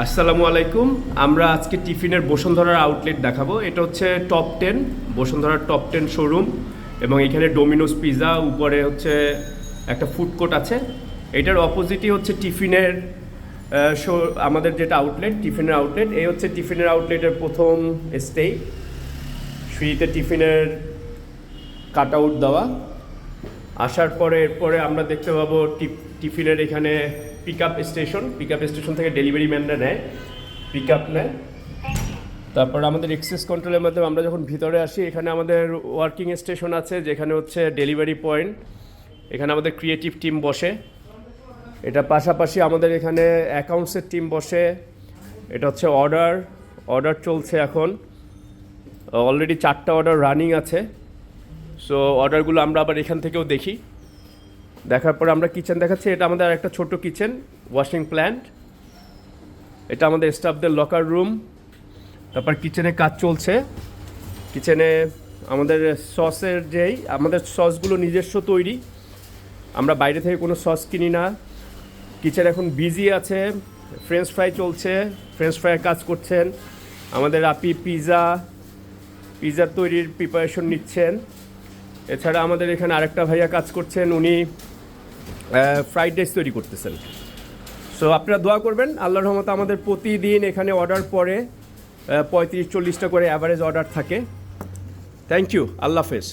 আসসালামু আলাইকুম। আমরা আজকে টিফিনের বসুন্ধরার আউটলেট দেখাবো। এটা হচ্ছে টপ 10, বসুন্ধরার টপ 10 শোরুম। এবং এখানে ডোমিনোস পিৎজা, উপরে হচ্ছে একটা ফুড কোর্ট আছে। এটার অপোজিটই হচ্ছে টিফিনের শো, আমাদের যেটা আউটলেট, টিফিনের আউটলেট। এই হচ্ছে টিফিনের আউটলেটের প্রথম স্টেই, ফ্রিতে টিফিনের কাট আউট দেওয়া। আসার পরে এরপরে আমরা দেখতে পাবো টিফিনের এখানে পিক আপ স্টেশন থেকে ডেলিভারি ম্যানরা নেয়, পিক আপ নেয়। তারপর আমাদের এক্সেস কন্ট্রোলের মাধ্যমে আমরা যখন ভিতরে আসি, এখানে আমাদের ওয়ার্কিং স্টেশন আছে, যেখানে হচ্ছে ডেলিভারি পয়েন্ট। এখানে আমাদের ক্রিয়েটিভ টিম বসে। এটা পাশাপাশি আমাদের এখানে অ্যাকাউন্টসের টিম বসে। এটা হচ্ছে অর্ডার চলছে এখন। অলরেডি 4টা অর্ডার রানিং আছে। সো অর্ডারগুলো আমরা আবার এখান থেকেও দেখি। দেখার পরে আমরা কিচেন দেখাচ্ছি। এটা আমাদের একটা ছোট কিচেন, ওয়াশিং প্ল্যান্ট। এটা আমাদের স্টাফদের লকার রুম। তারপর কিচেনে কাজ চলছে। কিচেনে আমাদের আমাদের সসগুলো নিজস্ব তৈরি, আমরা বাইরে থেকে কোনো সস কিনি না। কিচেন এখন বিজি আছে, ফ্রেঞ্চ ফ্রাই চলছে, ফ্রেঞ্চ ফ্রাইয়ের কাজ করছেন আমাদের আপি। পিৎজার তৈরির প্রিপারেশন নিচ্ছেন। এছাড়া আমাদের এখানে আরেকটা ভাইয়া কাজ করছেন, উনি ফ্রাইড রাইস তৈরি করতেছেন। সো আপনারা দোয়া করবেন। আল্লাহর রহমতে আমাদের প্রতিদিন এখানে অর্ডার পরে 35-40টা করে অ্যাভারেজ অর্ডার থাকে। Thank you. আল্লাহ হাফেজ।